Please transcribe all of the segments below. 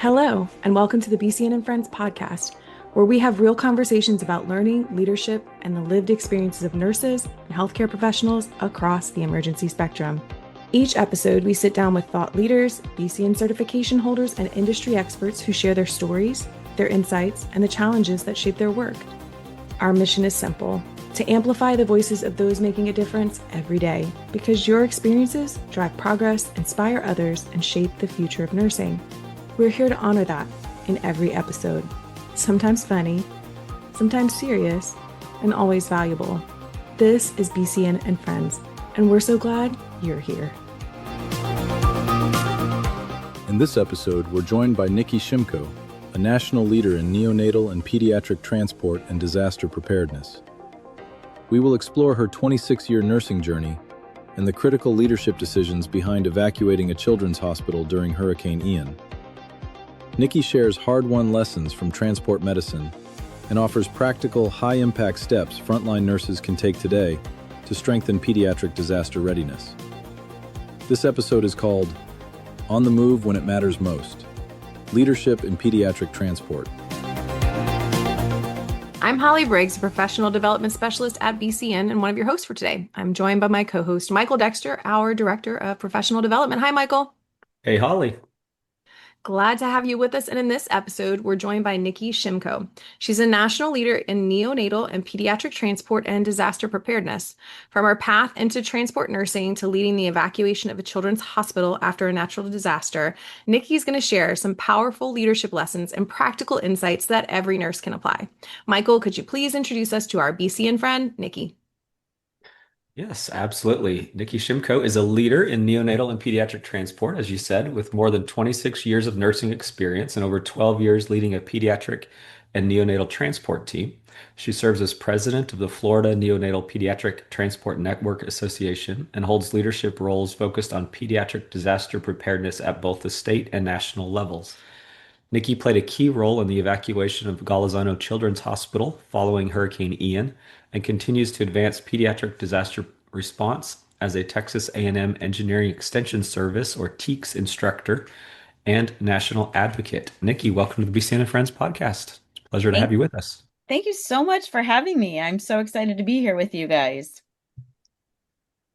Hello, and welcome to the BCN and Friends podcast, where we have real conversations about learning, leadership, and the lived experiences of nurses and healthcare professionals across the emergency spectrum. Each episode, we sit down with thought leaders, BCN certification holders, and industry experts who share their stories, their insights, and the challenges that shape their work. Our mission is simple: to amplify the voices of those making a difference every day, because your experiences drive progress, inspire others, and shape the future of nursing. We're here to honor that in every episode. Sometimes funny, sometimes serious, and always valuable. This is BCN and Friends, and we're so glad you're here. In this episode, we're joined by Niki Shimko, a national leader in neonatal and pediatric transport and disaster preparedness. We will explore her 26-year nursing journey and the critical leadership decisions behind evacuating a children's hospital during Hurricane Ian. Niki shares hard-won lessons from transport medicine and offers practical, high-impact steps frontline nurses can take today to strengthen pediatric disaster readiness. This episode is called On the Move When It Matters Most: Leadership in Pediatric Transport. I'm Holly Briggs, a professional development specialist at BCN and one of your hosts for today. I'm joined by my co-host, Michael Dexter, our Director of Professional Development. Hi, Michael. Hey, Holly. Glad to have you with us. And in this episode, we're joined by Niki Shimko. She's a national leader in neonatal and pediatric transport and disaster preparedness. From her path into transport nursing to leading the evacuation of a children's hospital after a natural disaster, Niki is going to share some powerful leadership lessons and practical insights that every nurse can apply. Michael, could you please introduce us to our BCN friend, Niki? Yes, absolutely. Niki Shimko is a leader in neonatal and pediatric transport, as you said, with more than 26 years of nursing experience and over 12 years leading a pediatric and neonatal transport team. She serves as president of the Florida Neonatal Pediatric Transport Network Association and holds leadership roles focused on pediatric disaster preparedness at both the state and national levels. Niki played a key role in the evacuation of Gaulisano Children's Hospital following Hurricane Ian and continues to advance pediatric disaster response as a Texas A&M Engineering Extension Service, or TEEX, instructor and national advocate. Niki, welcome to the BCN and Friends podcast. It's a pleasure to have you with us. Thank you so much for having me. I'm so excited to be here with you guys.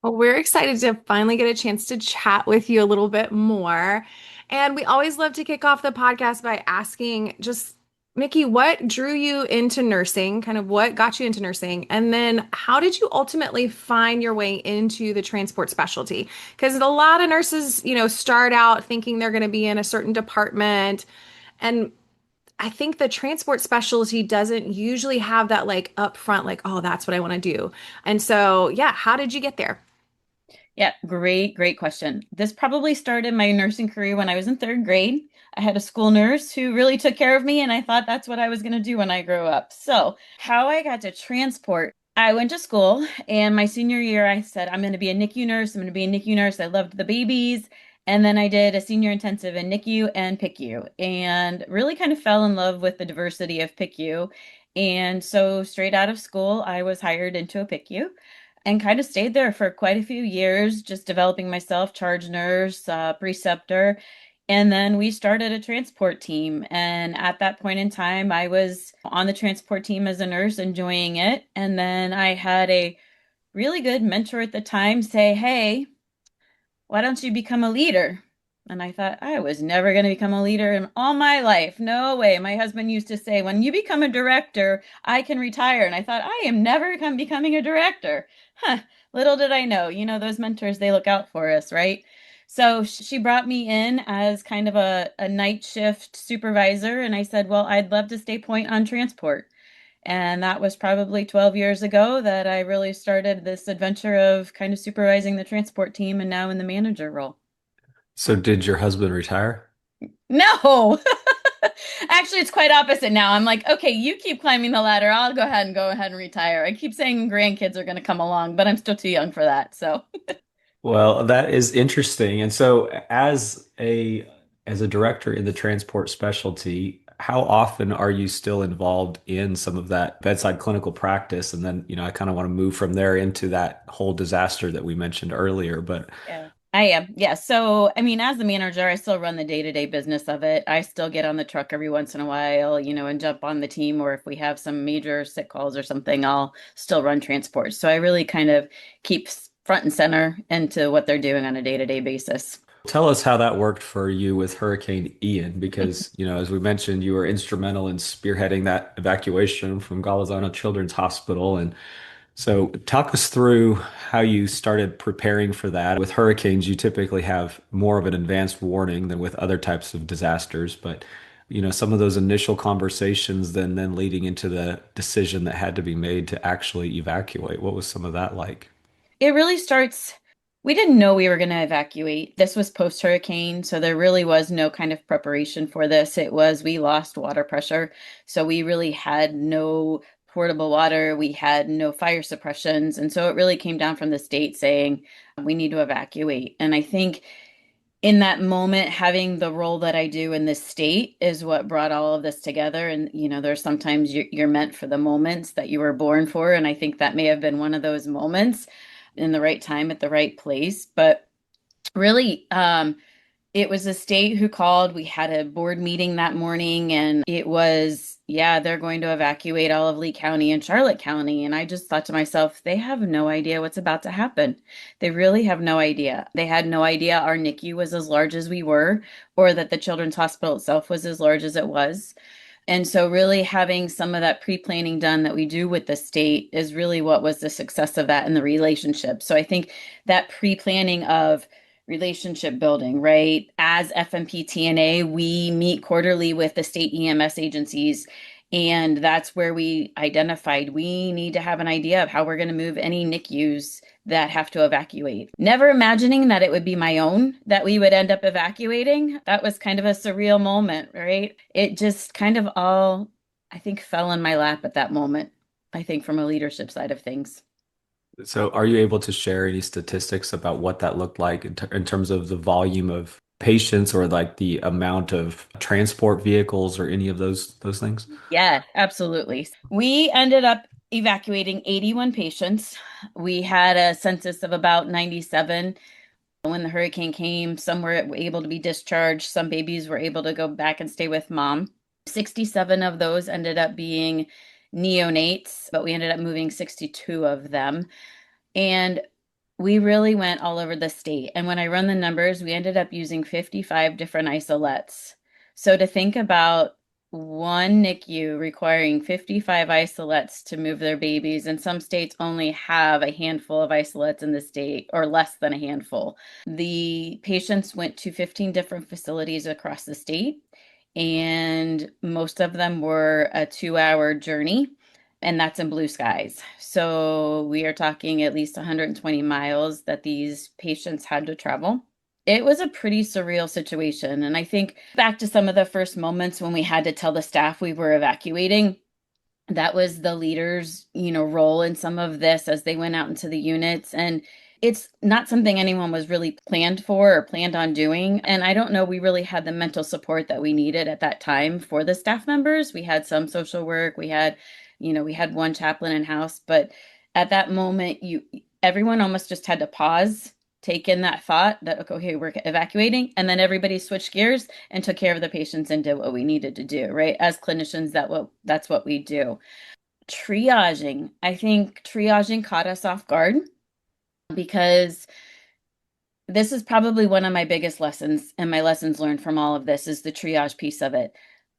Well, we're excited to finally get a chance to chat with you a little bit more. And we always love to kick off the podcast by asking just, Niki, what drew you into nursing? Kind of what got you into nursing? And then how did you ultimately find your way into the transport specialty? Because a lot of nurses, start out thinking they're going to be in a certain department. And I think the transport specialty doesn't usually have that like upfront, like, oh, that's what I want to do. And so, yeah, how did you get there? Yeah, great question. This probably started my nursing career when I was in third grade. I had a school nurse who really took care of me, and I thought that's what I was going to do when I grew up. So, how I got to transport, I went to school, and my senior year, I said, I'm going to be a NICU nurse. I'm going to be a NICU nurse. I loved the babies. And then I did a senior intensive in NICU and PICU, and really kind of fell in love with the diversity of PICU. And so, straight out of school, I was hired into a PICU and kind of stayed there for quite a few years, just developing myself, charge nurse, preceptor. And then we started a transport team. And at that point in time, I was on the transport team as a nurse, enjoying it. And then I had a really good mentor at the time say, hey, why don't you become a leader? And I thought, I was never going to become a leader in all my life. No way. My husband used to say, when you become a director, I can retire. And I thought, I am never becoming a director. Little did I know, those mentors, they look out for us, right? So she brought me in as kind of a night shift supervisor. And I said, well, I'd love to stay point on transport. And that was probably 12 years ago that I really started this adventure of kind of supervising the transport team and now in the manager role. So did your husband retire? No. Actually, it's quite opposite now. I'm like, okay, you keep climbing the ladder. I'll go ahead and retire. I keep saying grandkids are going to come along, but I'm still too young for that. So, Well, that is interesting. And so as a director in the transport specialty, how often are you still involved in some of that bedside clinical practice? And then, I kind of want to move from there into that whole disaster that we mentioned earlier. But yeah. I am. Yeah. So, I mean, as the manager, I still run the day-to-day business of it. I still get on the truck every once in a while, and jump on the team, or if we have some major sick calls or something, I'll still run transport. So I really kind of keep front and center into what they're doing on a day-to-day basis. Tell us how that worked for you with Hurricane Ian, because, as we mentioned, you were instrumental in spearheading that evacuation from Gaulisano Children's Hospital. And so talk us through how you started preparing for that. With hurricanes, you typically have more of an advanced warning than with other types of disasters, but some of those initial conversations then leading into the decision that had to be made to actually evacuate. What was some of that like? It really starts, we didn't know we were going to evacuate. This was post-hurricane, so there really was no kind of preparation for this. It was, we lost water pressure, so we really had no portable water, we had no fire suppressions, and so it really came down from the state saying we need to evacuate. And I think in that moment, having the role that I do in this state is what brought all of this together. And, there's sometimes you're meant for the moments that you were born for. And I think that may have been one of those moments in the right time at the right place. But really, it was the state who called. We had a board meeting that morning, and it was, yeah, they're going to evacuate all of Lee County and Charlotte County. And I just thought to myself, they have no idea what's about to happen. They really have no idea. They had no idea our NICU was as large as we were, or that the Children's Hospital itself was as large as it was. And so, really having some of that pre planning done that we do with the state is really what was the success of that in the relationship. So, I think that pre planning of relationship building, right? As FMP we meet quarterly with the state EMS agencies. And that's where we identified we need to have an idea of how we're going to move any NICUs that have to evacuate. Never imagining that it would be my own that we would end up evacuating. That was kind of a surreal moment, right? It just kind of all, I think, fell in my lap at that moment, I think, from a leadership side of things. So, are you able to share any statistics about what that looked like in terms of the volume of patients or like the amount of transport vehicles or any of those things? Yeah, absolutely. We ended up evacuating 81 patients. We had a census of about 97. When the hurricane came, some were able to be discharged. Some babies were able to go back and stay with mom. 67 of those ended up being neonates, but we ended up moving 62 of them. And we really went all over the state. And when I run the numbers, we ended up using 55 different isolettes. So to think about one NICU requiring 55 isolettes to move their babies, and some states only have a handful of isolettes in the state, or less than a handful. The patients went to 15 different facilities across the state, and most of them were a 2-hour journey, and that's in blue skies. So we are talking at least 120 miles that these patients had to travel. It was a pretty surreal situation. And I think back to some of the first moments when we had to tell the staff we were evacuating, that was the leaders, role in some of this as they went out into the units. And it's not something anyone was really planned for or planned on doing. And I don't know, we really had the mental support that we needed at that time for the staff members. We had some social work, we had one chaplain in house, but at that moment, everyone almost just had to pause, take in that thought that, okay, we're evacuating, and then everybody switched gears and took care of the patients and did what we needed to do, right? As clinicians, that's what we do. Triaging. I think triaging caught us off guard because this is probably one of my biggest lessons, and my lessons learned from all of this is the triage piece of it.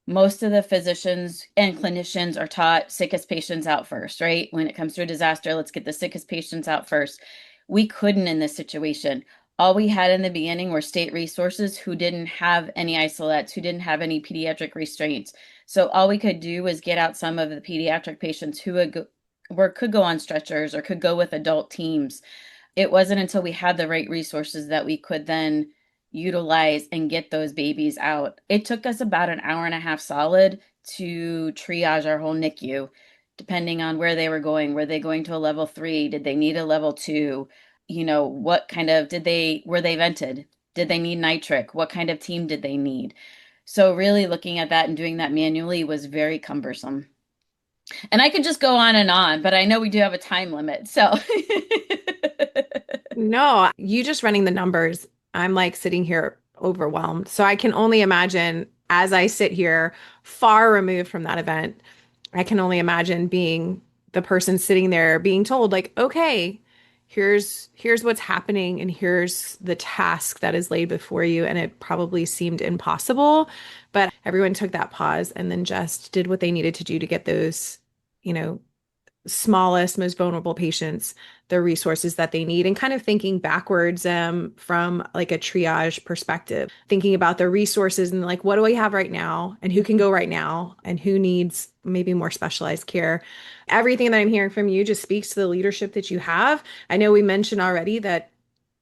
Most of the physicians and clinicians are taught sickest patients out first, right? When it comes to a disaster, let's get the sickest patients out first. We couldn't in this situation. All we had in the beginning were state resources who didn't have any isolates, who didn't have any pediatric restraints. So all we could do was get out some of the pediatric patients who could go on stretchers or could go with adult teams. It wasn't until we had the right resources that we could then utilize and get those babies out. It took us about an hour and a half solid to triage our whole NICU, depending on where they were going. Were they going to a level 3? Did they need a level 2? What kind of were they vented? Did they need nitric? What kind of team did they need? So really looking at that and doing that manually was very cumbersome. And I could just go on, but I know we do have a time limit. So, No, you just running the numbers. I'm like sitting here overwhelmed. So I can only imagine as I sit here far removed from that event, I can only imagine being the person sitting there being told like, okay, here's what's happening and here's the task that is laid before you. And it probably seemed impossible, but everyone took that pause and then just did what they needed to do to get those, you know, smallest, most vulnerable patients the resources that they need and kind of thinking backwards from like a triage perspective, thinking about the resources and like, what do I have right now and who can go right now and who needs maybe more specialized care. Everything that I'm hearing from you just speaks to the leadership that you have. I know we mentioned already that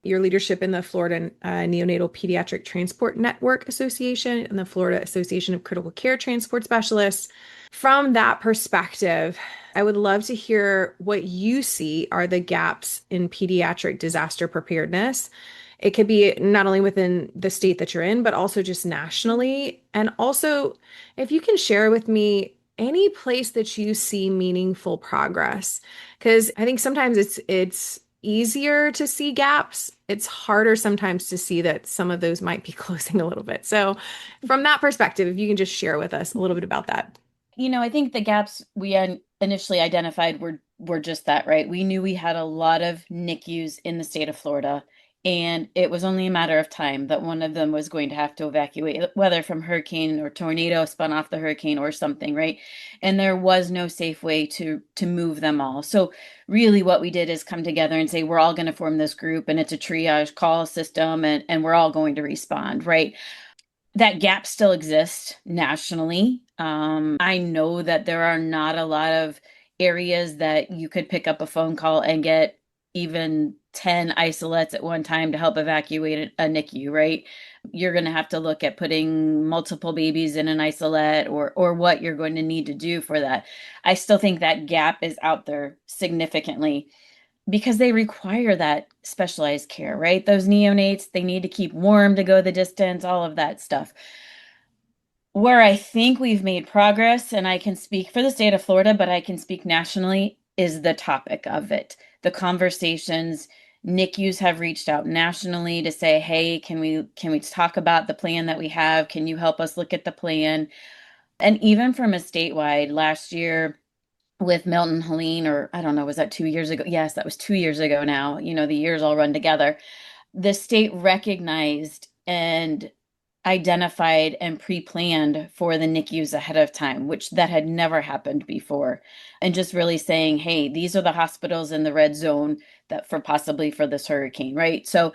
your leadership in the Florida Neonatal Pediatric Transport Network Association and the Florida Association of Critical Care Transport Specialists. From that perspective, I would love to hear what you see are the gaps in pediatric disaster preparedness. It could be not only within the state that you're in, but also just nationally. And also, if you can share with me any place that you see meaningful progress, because I think sometimes it's easier to see gaps. It's harder sometimes to see that some of those might be closing a little bit. So, from that perspective, if you can just share with us a little bit about that. I think the gaps we initially identified were just that, right? We knew we had a lot of NICUs in the state of Florida, and it was only a matter of time that one of them was going to have to evacuate, whether from hurricane or tornado spun off the hurricane or something, right? And there was no safe way to move them all. So really what we did is come together and say we're all going to form this group, and it's a triage call system, and we're all going to respond, right? That gap still exists nationally. I know that there are not a lot of areas that you could pick up a phone call and get even 10 isolates at one time to help evacuate a NICU, right? You're going to have to look at putting multiple babies in an isolate or what you're going to need to do for that. I still think that gap is out there significantly because they require that specialized care, right? Those neonates, they need to keep warm to go the distance, all of that stuff. Where I think we've made progress, and I can speak for the state of Florida, but I can speak nationally, is the topic of it. The conversations, NICUs have reached out nationally to say, hey, can we talk about the plan that we have? Can you help us look at the plan? And even from a statewide, last year, with Milton Helene, or I don't know, was that 2 years ago? Yes, that was 2 years ago now. The years all run together. The state recognized and identified and pre-planned for the NICUs ahead of time, which that had never happened before. And just really saying, hey, these are the hospitals in the red zone that possibly for this hurricane, right? So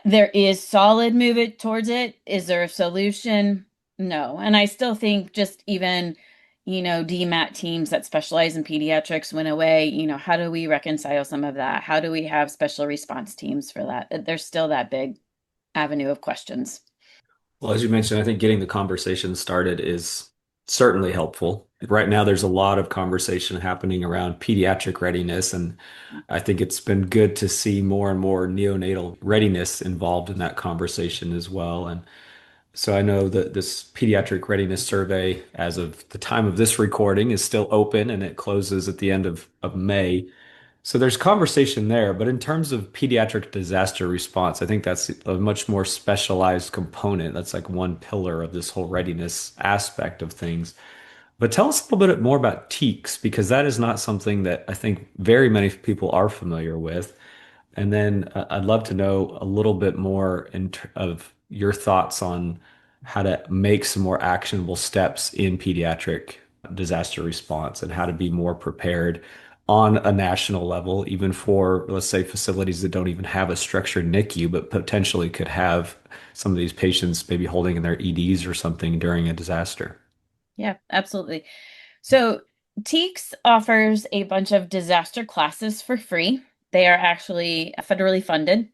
there is solid movement towards it. Is there a solution? No. And I still think just even, DMAT teams that specialize in pediatrics went away. How do we reconcile some of that? How do we have special response teams for that? There's still that big avenue of questions. Well, as you mentioned, I think getting the conversation started is certainly helpful. Right now, there's a lot of conversation happening around pediatric readiness, and I think it's been good to see more and more neonatal readiness involved in that conversation as well. And so I know that this pediatric readiness survey, as of the time of this recording, is still open and it closes at the end of May. So there's conversation there, but in terms of pediatric disaster response, I think that's a much more specialized component. That's like one pillar of this whole readiness aspect of things. But tell us a little bit more about TEEX, because that is not something that I think very many people are familiar with. And then I'd love to know a little bit more of your thoughts on how to make some more actionable steps in pediatric disaster response and how to be more prepared on a national level, even for, let's say, facilities that don't even have a structured NICU, but potentially could have some of these patients maybe holding in their EDs or something during a disaster. Yeah, absolutely. So TEEX offers a bunch of disaster classes for free. They are actually federally funded.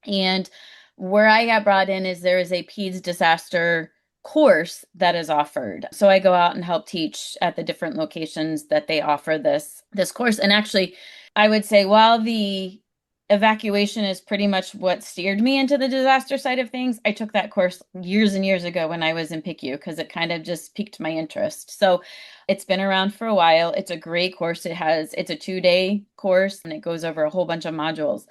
And where I got brought in is there is a PEDS disaster course that is offered. So I go out and help teach at the different locations that they offer this course. And actually, I would say while the Evacuation is pretty much what steered me into the disaster side of things. I took that course years and years ago when I was in PICU because it kind of just piqued my interest. So it's been around for a while. It's a great course. It's a 2-day course and it goes over a whole bunch of modules.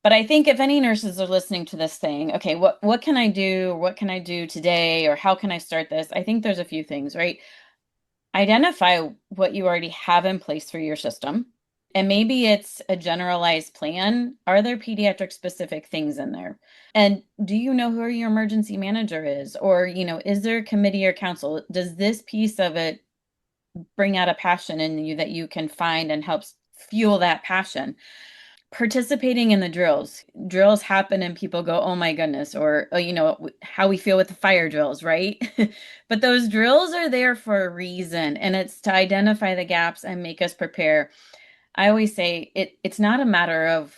But I think if any nurses are listening to this thing, okay, what can I do? What can I do today? Or how can I start this? I think there's a few things, right? Identify what you already have in place for your system. And maybe it's a generalized plan. Are there pediatric specific things in there? And do you know who your emergency manager is? Or, is there a committee or council? Does this piece of it bring out a passion in you that you can find and helps fuel that passion? Participating in the drills. Drills happen and people go, oh my goodness, or, how we feel with the fire drills, right? But those drills are there for a reason, and it's to identify the gaps and make us prepare. I always say it's not a matter of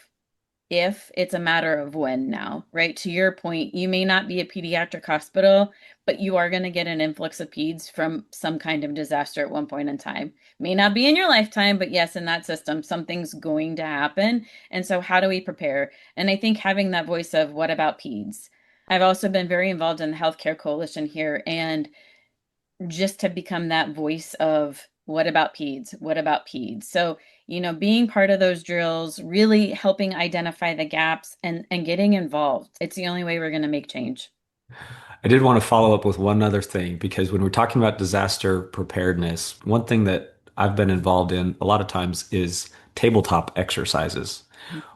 if, it's a matter of when now, right? To your point, you may not be a pediatric hospital, but you are going to get an influx of peds from some kind of disaster at one point in time. May not be in your lifetime, but yes, in that system, something's going to happen. And so, how do we prepare? And I think having that voice of what about peds? I've also been very involved in the healthcare coalition here, and just to become that voice of what about peds? What about peds? So, being part of those drills, really helping identify the gaps and getting involved. It's the only way we're going to make change. I did want to follow up with one other thing because when we're talking about disaster preparedness, one thing that I've been involved in a lot of times is tabletop exercises,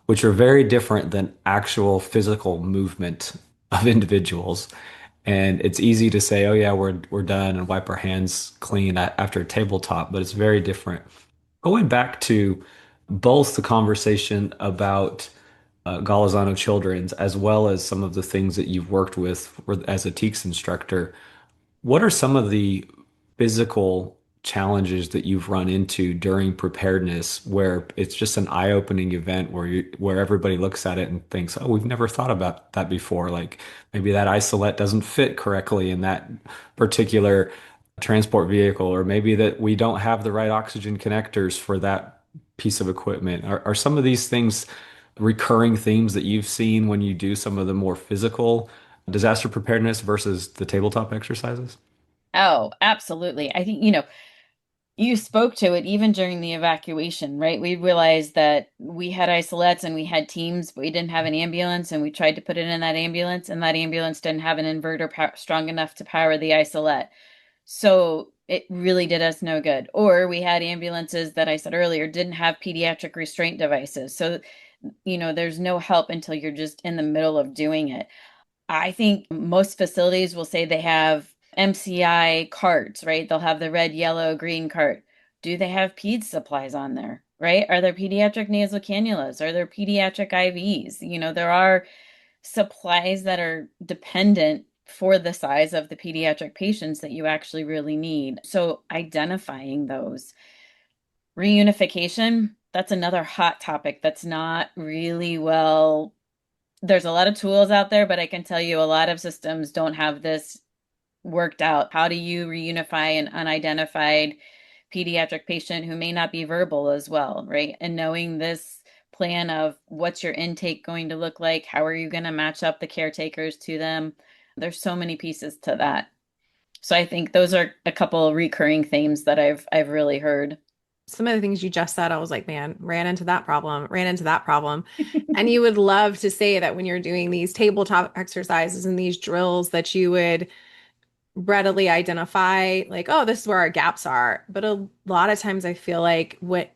which are very different than actual physical movement of individuals. And it's easy to say, "Oh yeah, we're done," and wipe our hands clean after a tabletop, but it's very different. Going back to both the conversation about Gaulisano Children's as well as some of the things that you've worked with as a TEEX instructor, what are some of the physical challenges that you've run into during preparedness where it's just an eye-opening event where everybody looks at it and thinks, "Oh, we've never thought about that before." Like maybe that isolette doesn't fit correctly in that particular transport vehicle, or maybe that we don't have the right oxygen connectors for that piece of equipment. Are some of these things recurring themes that you've seen when you do some of the more physical disaster preparedness versus the tabletop exercises? Oh, absolutely. I think, you spoke to it even during the evacuation, right? We realized that we had isolettes and we had teams, but we didn't have an ambulance, and we tried to put it in that ambulance, and that ambulance didn't have an inverter strong enough to power the isolette. So it really did us no good. Or we had ambulances that I said earlier didn't have pediatric restraint devices. So, there's no help until you're just in the middle of doing it. I think most facilities will say they have MCI carts, right? They'll have the red, yellow, green cart. Do they have PEDS supplies on there, right? Are there pediatric nasal cannulas? Are there pediatric IVs? There are supplies that are dependent for the size of the pediatric patients that you actually really need. So identifying those. Reunification, that's another hot topic that's not really well. There's a lot of tools out there, but I can tell you a lot of systems don't have this worked out. How do you reunify an unidentified pediatric patient who may not be verbal as well, right? And knowing this plan of what's your intake going to look like, how are you going to match up the caretakers to them? There's so many pieces to that. So I think those are a couple of recurring themes that I've really heard. Some of the things you just said, I was like, man, ran into that problem, ran into that problem. And you would love to say that when you're doing these tabletop exercises and these drills, that you would readily identify, like, oh, this is where our gaps are. But a lot of times I feel like what,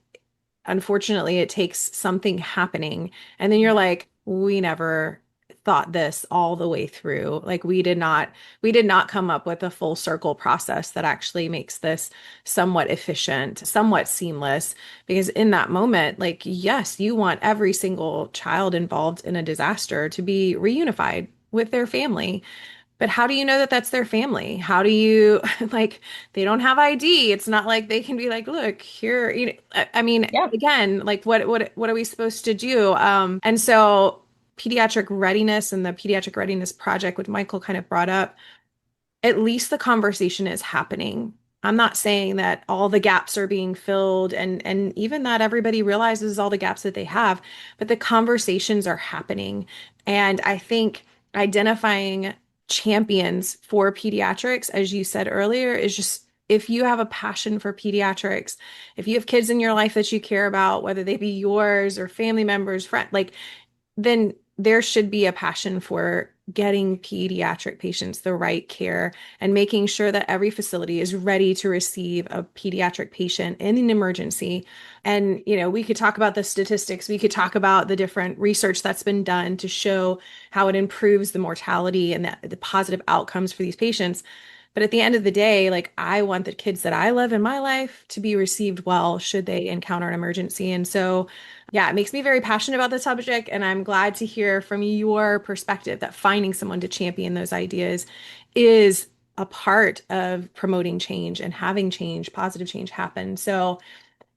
unfortunately, it takes something happening. And then you're like, we never thought this all the way through. Like we did not come up with a full circle process that actually makes this somewhat efficient, somewhat seamless. Because in that moment, like, yes, you want every single child involved in a disaster to be reunified with their family. But how do you know that that's their family? How do you like they don't have ID? It's not like they can be like, look, here, I mean, Yeah. again, like what are we supposed to do? And so pediatric readiness and the pediatric readiness project, which Michael kind of brought up, at least the conversation is happening. I'm not saying that all the gaps are being filled and even that everybody realizes all the gaps that they have, but the conversations are happening. And I think identifying champions for pediatrics, as you said earlier, is just if you have a passion for pediatrics, if you have kids in your life that you care about, whether they be yours or family members, friend, like then there should be a passion for getting pediatric patients the right care and making sure that every facility is ready to receive a pediatric patient in an emergency. And, we could talk about the statistics, we could talk about the different research that's been done to show how it improves the mortality and the positive outcomes for these patients. But at the end of the day, like I want the kids that I love in my life to be received well should they encounter an emergency. And so, yeah, it makes me very passionate about the subject. And I'm glad to hear from your perspective that finding someone to champion those ideas is a part of promoting change and having change, positive change happen. So,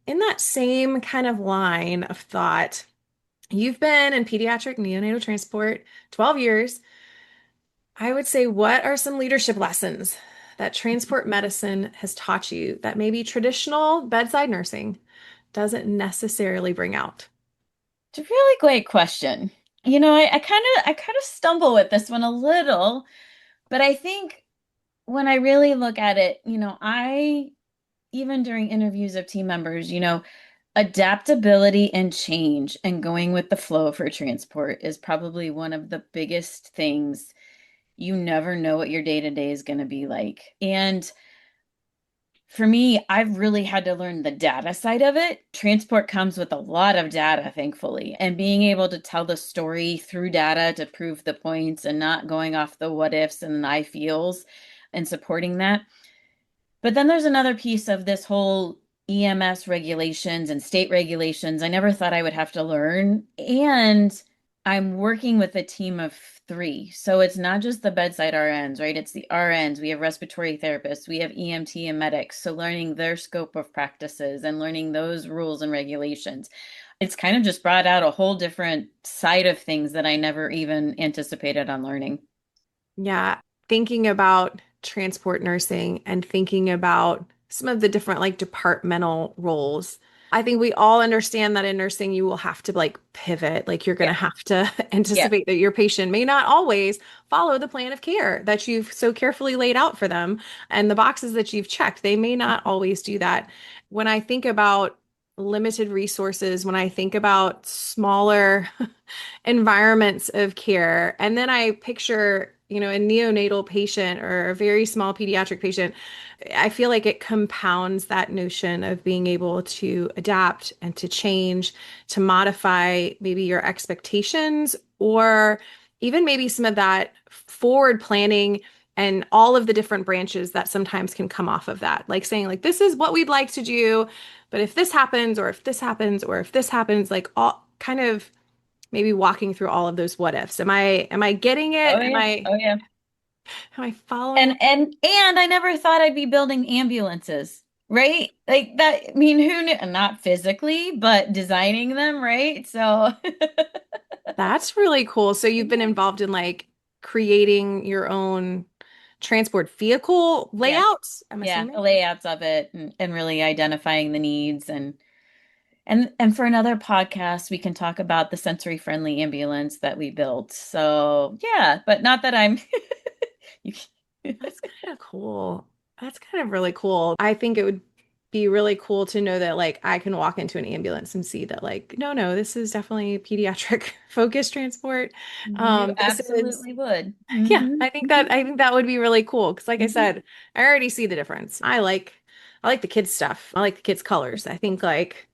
in that same kind of line of thought, you've been in pediatric neonatal transport 12 years. I would say, what are some leadership lessons that transport medicine has taught you that maybe traditional bedside nursing doesn't necessarily bring out? It's a really great question. I kind of stumble with this one a little, but I think when I really look at it, I even during interviews of team members, adaptability and change and going with the flow for transport is probably one of the biggest things. You never know what your day-to-day is going to be like. And for me, I've really had to learn the data side of it. Transport comes with a lot of data, thankfully, and being able to tell the story through data to prove the points and not going off the what ifs and I feels and supporting that. But then there's another piece of this whole EMS regulations and state regulations I never thought I would have to learn. And I'm working with a team of three. So it's not just the bedside RNs, right? It's the RNs. We have respiratory therapists, we have EMT and medics. So learning their scope of practices and learning those rules and regulations. It's kind of just brought out a whole different side of things that I never even anticipated on learning. Yeah, thinking about transport nursing and thinking about some of the different like departmental roles. I think we all understand that in nursing, you will have to like pivot. Like you're going to Yeah. have to Yeah. anticipate that your patient may not always follow the plan of care that you've so carefully laid out for them and the boxes that you've checked. They may not always do that. When I think about limited resources, when I think about smaller environments of care. And then I picture, a neonatal patient or a very small pediatric patient. I feel like it compounds that notion of being able to adapt and to change, to modify maybe your expectations or even maybe some of that forward planning and all of the different branches that sometimes can come off of that. Like saying like this is what we'd like to do, but if this happens or if this happens or if this happens, like all kind of maybe walking through all of those what ifs. Am I getting it? Oh Am yeah. I Oh yeah. am I following? And I never thought I'd be building ambulances, right? Like that, I mean, who knew? Not physically, but designing them, right? So That's really cool. So you've been involved in like creating your own transport vehicle yeah, layouts, I'm yeah, the assuming. layouts of it and really identifying the needs and for another podcast, we can talk about the sensory friendly ambulance that we built. So yeah, but not that I'm you, That's kind of cool. That's kind of really cool. I think it would be really cool to know that like I can walk into an ambulance and see that like no, this is definitely pediatric focused transport. you This is absolutely would. Yeah, Hmm. I think that would be really cool because like I Hmm. said, I already see the difference. I like the kids stuff. I like the kids colors. I think like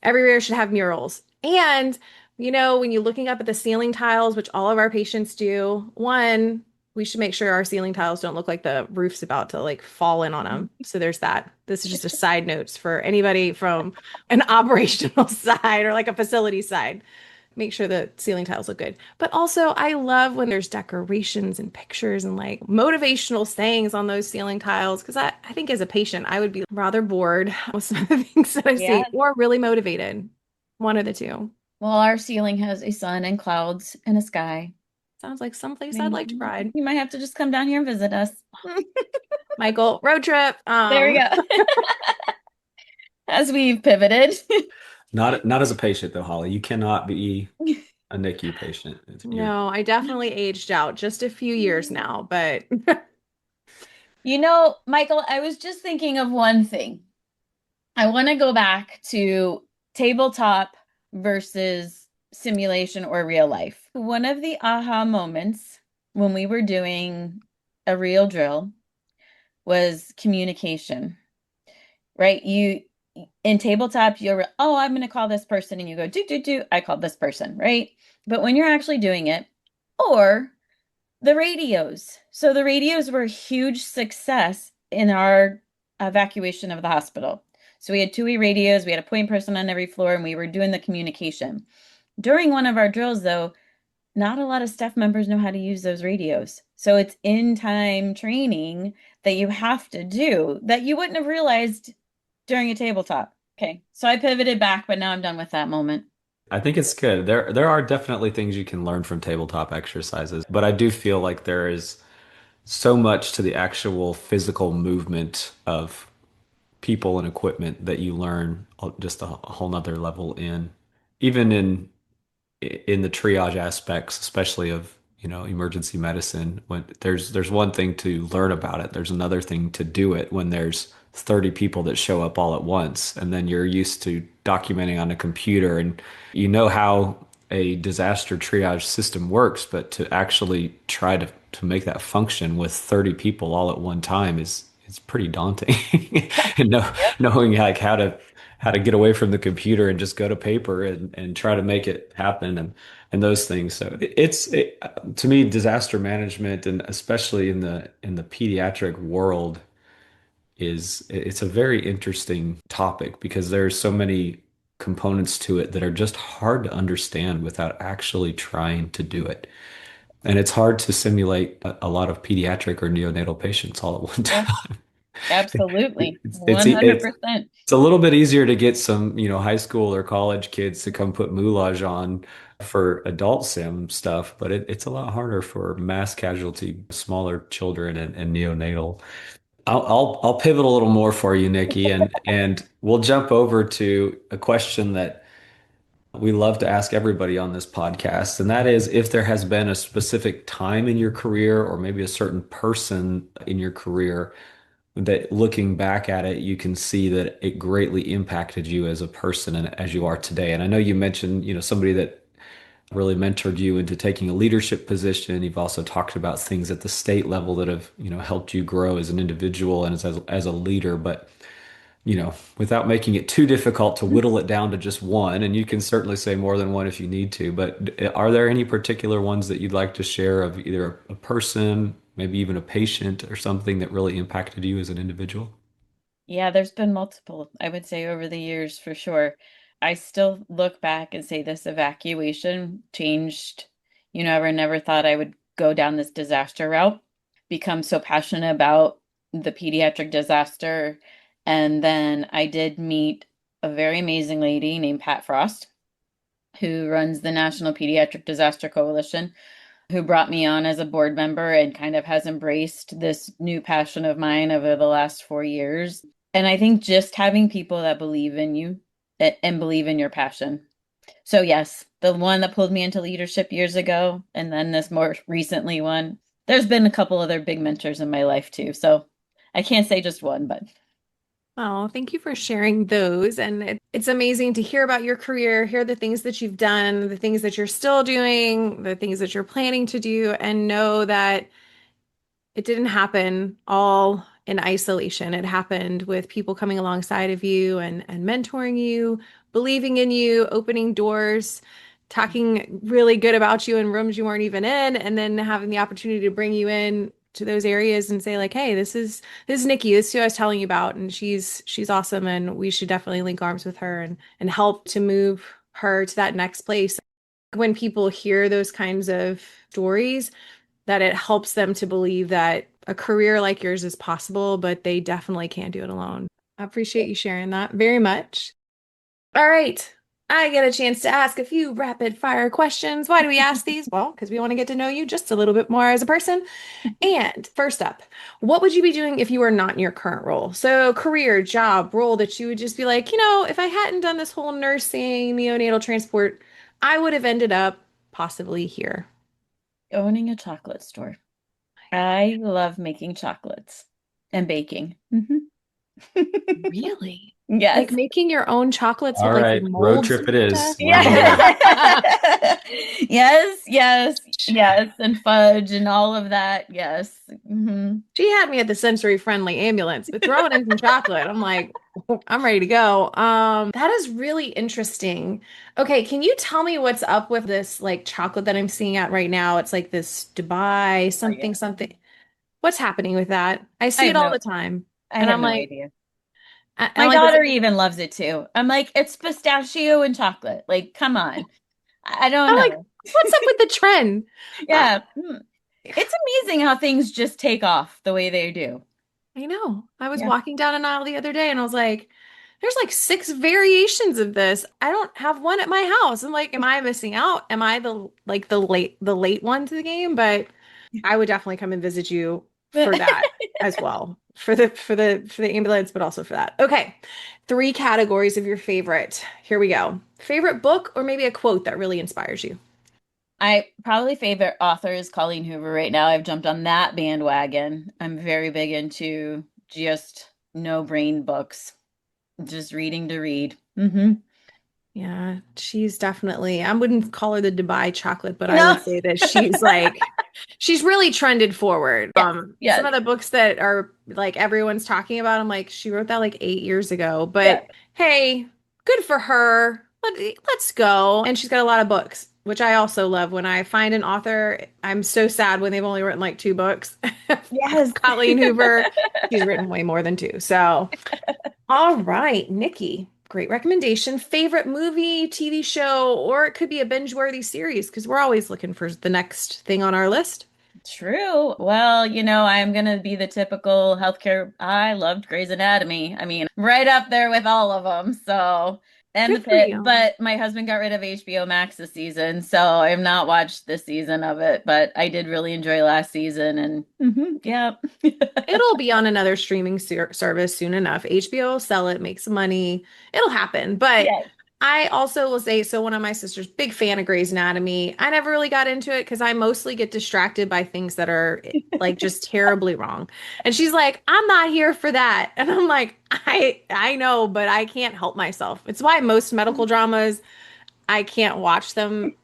everywhere should have murals. And when you're looking up at the ceiling tiles, which all of our patients do, one, we should make sure our ceiling tiles don't look like the roof's about to like fall in on them. So there's that. This is just a side notes for anybody from an operational side or like a facility side, make sure the ceiling tiles look good. But also, I love when there's decorations and pictures and like motivational sayings on those ceiling tiles because I think as a patient, I would be rather bored with some of the things that I Yeah. see or really motivated. One of the two. Well, our ceiling has a sun and clouds and a sky. Sounds like I someplace I'd mean, like to ride. you might have to just come down here and visit us. Michael, road trip. There we go. As we've pivoted. Not as a patient though, Holly. You cannot be a NICU patient. You're No, I definitely aged out just a few years now, but Michael, I was just thinking of one thing. I want to go back to tabletop versus simulation or real life. One of the aha moments when we were doing a real drill was communication, right? You in tabletop, you're, oh, I'm going to call this person, and you go, do, I called this person, right? But when you're actually doing it, or the radios. So the radios were a huge success in our evacuation of the hospital. So we had two-way radios, we had a point person on every floor, and we were doing the communication. During one of our drills, though, not a lot of staff members know how to use those radios. So it's in-time training that you have to do that you wouldn't have realized during a tabletop. Okay, so I pivoted back, but now I'm done with that moment. I think it's good. There are definitely things you can learn from tabletop exercises, but I do feel like there is so much to the actual physical movement of people and equipment that you learn just a whole nother level in, even in the triage aspects, especially of, emergency medicine. When there's one thing to learn about it, there's another thing to do it when there's 30 people that show up all at once, and then you're used to documenting on a computer, and you know how a disaster triage system works, but to actually try to make that function with 30 people all at one time is it's pretty daunting. And Yep. knowing like how to get away from the computer and just go to paper and try to make it happen and those things. So to me, disaster management, and especially in the pediatric world, it's a very interesting topic because there's so many components to it that are just hard to understand without actually trying to do it. And it's hard to simulate a lot of pediatric or neonatal patients all at one Yeah, time. absolutely. It's 100%. it's a little bit easier to get some, high school or college kids to come put moulage on for adult sim stuff, but it's a lot harder for mass casualty, smaller children and neonatal. I'll pivot a little more for you, Nikki, and we'll jump over to a question that we love to ask everybody on this podcast, and that is if there has been a specific time in your career or maybe a certain person in your career that looking back at it, you can see that it greatly impacted you as a person and as you are today. And I know you mentioned, somebody that really mentored you into taking a leadership position. You've also talked about things at the state level that have, helped you grow as an individual and as a leader. But, without making it too difficult to whittle it down to just one, and you can certainly say more than one if you need to, but are there any particular ones that you'd like to share of either a person, maybe even a patient or something that really impacted you as an individual? Yeah, there's been multiple, I would say, over the years for sure. I still look back and say this evacuation changed. I never thought I would go down this disaster route, become so passionate about the pediatric disaster. And then I did meet a very amazing lady named Pat Frost, who runs the National Pediatric Disaster Coalition, who brought me on as a board member and kind of has embraced this new passion of mine over the last 4 years. And I think just having people that believe in you and believe in your passion. So, yes, the one that pulled me into leadership years ago, and then this more recently one. There's been a couple other big mentors in my life too. So I can't say just one, but oh, thank you for sharing those. And it's amazing to hear about your career, hear the things that you've done, the things that you're still doing, the things that you're planning to do, and know that it didn't happen all in isolation. It happened with people coming alongside of you and mentoring you, believing in you, opening doors, talking really good about you in rooms you weren't even in, and then having the opportunity to bring you in to those areas and say like, hey, this is Nikki, this is who I was telling you about, and she's awesome, and we should definitely link arms with her and help to move her to that next place. When people hear those kinds of stories, that it helps them to believe that a career like yours is possible, but they definitely can't do it alone. I appreciate you sharing that very much. All right. I get a chance to ask a few rapid fire questions. Why do we ask these? Well, because we want to get to know you just a little bit more as a person. And first up, what would you be doing if you were not in your current role? So, career, job, role that you would just be like, if I hadn't done this whole nursing, neonatal transport, I would have ended up possibly here. Owning a chocolate store. I love making chocolates and baking. Really? Like Yes. making your own chocolates All with like the right, road molds trip and it is. stuff? When are you there? Yeah. Yes, yes, yes. And fudge and all of that. Yes. She had me at the sensory friendly ambulance, but throwing in some chocolate, I'm like, I'm ready to go. That is really interesting. Okay, can you tell me what's up with this like chocolate that I'm seeing out right now? It's like this Dubai Oh, yeah. something something. What's happening with that? I I see have it all no, the time. I And have I'm no like, idea. I'm My like, daughter even loves it too. I'm like, it's pistachio and chocolate. Like, come on. I don't I'm like, know. what's up with the trend? Uh, Yeah. It's amazing how things just take off the way they do. I know. I was Yeah. walking down an aisle the other day and I was like, there's like six variations of this. I don't have one at my house. I'm like, am I missing out? Am I the late one to the game? But I would definitely come and visit you for that as well. For the ambulance, but also for that. Okay. Three categories of your favorite. Here we go. Favorite book or maybe a quote that really inspires you. I probably favorite author is Colleen Hoover right now. I've jumped on that bandwagon. I'm very big into just no brain books, just reading to read. Yeah, she's definitely, I wouldn't call her the Dubai chocolate, but I would No. say that she's really trended forward. Yes. Some Yes. of the books that are like everyone's talking about, I'm like, she wrote that like 8 years ago, Yeah. but hey, good for her. Let's go. And she's got a lot of books, which I also love. When I find an author, I'm so sad when they've only written like two books. Yes. Colleen Hoover, she's written way more than two. So. All right, Nikki. Great recommendation. Favorite movie, TV show, or it could be a binge-worthy series because we're always looking for the next thing on our list. True. Well, I'm going to be the typical healthcare. I loved Grey's Anatomy. I mean, right up there with all of them. So, and The Good for Pit. you. But my husband got rid of HBO Max this season. So I've not watched this season of it. But I did really enjoy last season. And yeah. It'll be on another streaming service soon enough. HBO will sell it, make some money. It'll happen. But Yeah. I also will say, so one of my sisters, big fan of Grey's Anatomy. I never really got into it because I mostly get distracted by things that are like just terribly wrong. And she's like, I'm not here for that. And I'm like, I know, but I can't help myself. It's why most medical dramas, I can't watch them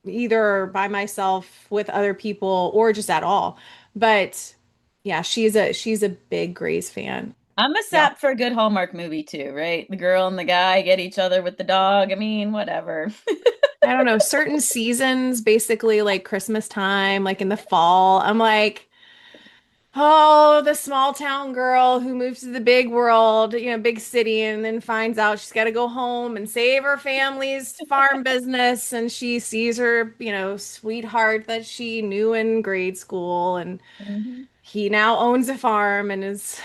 either by myself with other people or just at all. But yeah, she's a big Grey's fan. I'm a Yeah. sap for a good Hallmark movie too, right? The girl and the guy get each other with the dog. I mean, whatever. I don't know, certain seasons, basically like Christmas time, like in the fall, I'm like, oh, the small town girl who moves to the big world, big city, and then finds out she's got to go home and save her family's farm business. And she sees her, sweetheart that she knew in grade school. And Mhm. he now owns a farm and is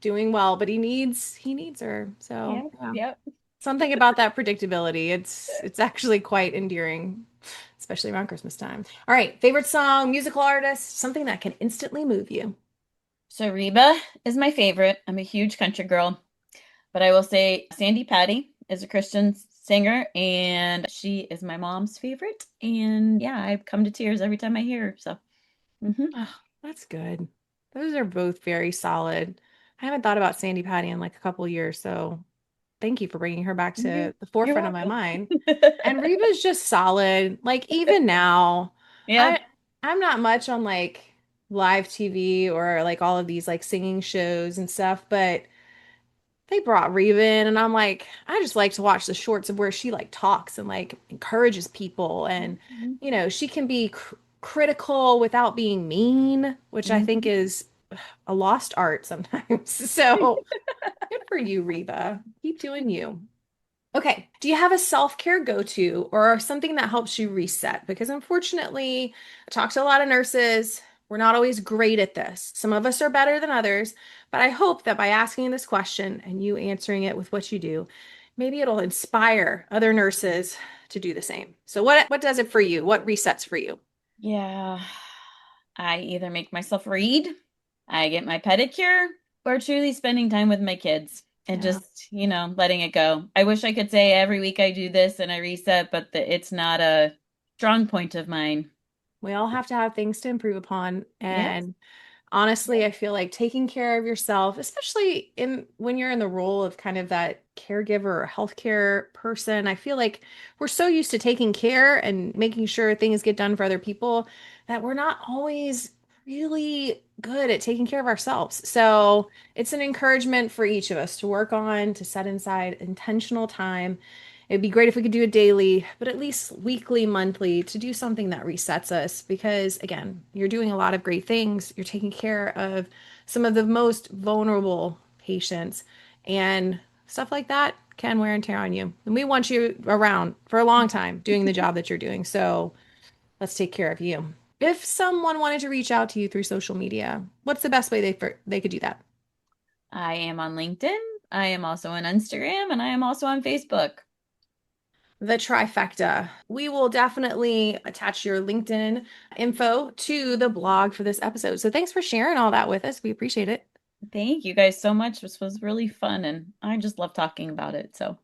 doing well, but he needs her. So, Yep. yeah. Yep. Something about that predictability. It's actually quite endearing, especially around Christmas time. All right, favorite song, musical artist, something that can instantly move you. So Reba is my favorite. I'm a huge country girl, but I will say Sandy Patty is a Christian singer, and she is my mom's favorite. And yeah, I come to tears every time I hear her. So, Oh, that's good. Those are both very solid. I haven't thought about Sandy Patty in like a couple years, so thank you for bringing her back you're, to the you're forefront of my welcome. mind. And Reba's just solid. Like even now, Yeah. I I'm not much on like live TV or like all of these like singing shows and stuff, but they brought Reba in and I'm like, I just like to watch the shorts of where she like talks and like encourages people and Mhm. she can be critical without being mean, which I think Mhm. is a lost art sometimes. So good for you, Reba. Keep doing you. Okay. Do you have a self-care go-to or something that helps you reset? Because unfortunately, I talk to a lot of nurses. We're not always great at this. Some of us are better than others, but I hope that by asking this question and you answering it with what you do, maybe it'll inspire other nurses to do the same. So what does it for you? What resets for you? Yeah, I either make myself read, I get my pedicure, or truly spending time with my kids and Yeah. just, letting it go. I wish I could say every week I do this and I reset, but it's not a strong point of mine. We all have to have things to improve upon. Yes. And honestly, I feel like taking care of yourself, especially in when you're in the role of kind of that caregiver or healthcare person, I feel like we're so used to taking care and making sure things get done for other people that we're not always really good at taking care of ourselves. So it's an encouragement for each of us to work on, to set aside intentional time. It'd be great if we could do it daily, but at least weekly, monthly to do something that resets us because, again, you're doing a lot of great things. You're taking care of some of the most vulnerable patients, and stuff like that can wear and tear on you. And we want you around for a long time doing the job that you're doing. So let's take care of you. If someone wanted to reach out to you through social media, what's the best way they could do that? I am on LinkedIn. I am also on Instagram and I am also on Facebook. The trifecta. We will definitely attach your LinkedIn info to the blog for this episode. So thanks for sharing all that with us. We appreciate it. Thank you guys so much. This was really fun and I just love talking about it. So,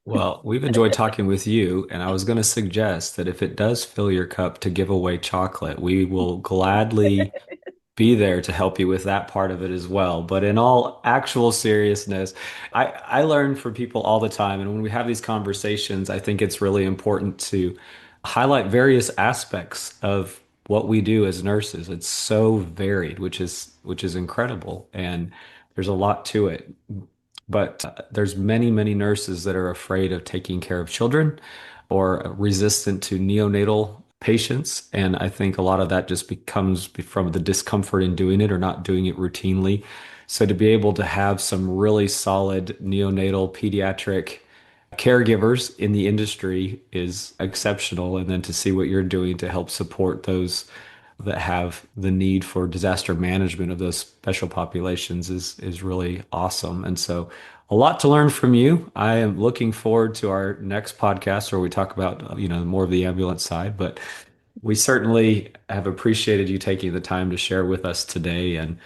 Well, we've enjoyed talking with you, and I was going to suggest that if it does fill your cup to give away chocolate, we will gladly be there to help you with that part of it as well. But in all actual seriousness, I learn from people all the time. And when we have these conversations, I think it's really important to highlight various aspects of what we do as nurses. It's so varied, which is incredible. And there's a lot to it. But there's many, many nurses that are afraid of taking care of children or resistant to neonatal patients. And I think a lot of that just becomes from the discomfort in doing it or not doing it routinely. So to be able to have some really solid neonatal pediatric caregivers in the industry is exceptional. And then to see what you're doing to help support those that have the need for disaster management of those special populations is really awesome. And so a lot to learn from you. I am looking forward to our next podcast where we talk about, more of the ambulance side, but we certainly have appreciated you taking the time to share with us today and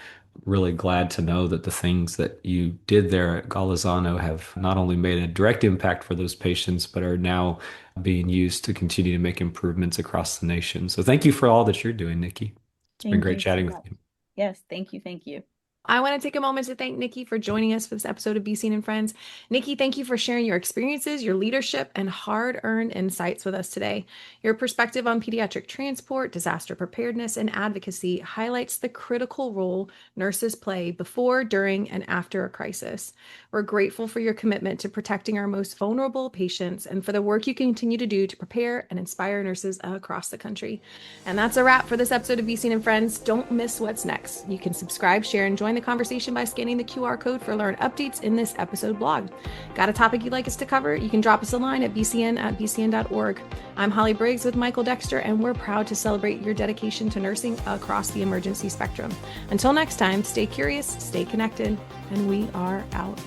really glad to know that the things that you did there at Gaulisano have not only made a direct impact for those patients, but are now being used to continue to make improvements across the nation. So thank you for all that you're doing, Nikki. It's been thank great you so chatting with much. you. Yes, thank you. Thank you. I want to take a moment to thank Niki for joining us for this episode of Be Seen and Friends. Niki, thank you for sharing your experiences, your leadership, and hard-earned insights with us today. Your perspective on pediatric transport, disaster preparedness, and advocacy highlights the critical role nurses play before, during, and after a crisis. We're grateful for your commitment to protecting our most vulnerable patients and for the work you continue to do to prepare and inspire nurses across the country. And that's a wrap for this episode of Be Seen and Friends. Don't miss what's next. You can subscribe, share, and join the conversation by scanning the QR code for learn updates in this episode blog. Got a topic you'd like us to cover? You can drop us a line at bcn@bcn.org. I'm Holly Briggs with Michael Dexter, and we're proud to celebrate your dedication to nursing across the emergency spectrum. Until next time, stay curious, stay connected, and we are out.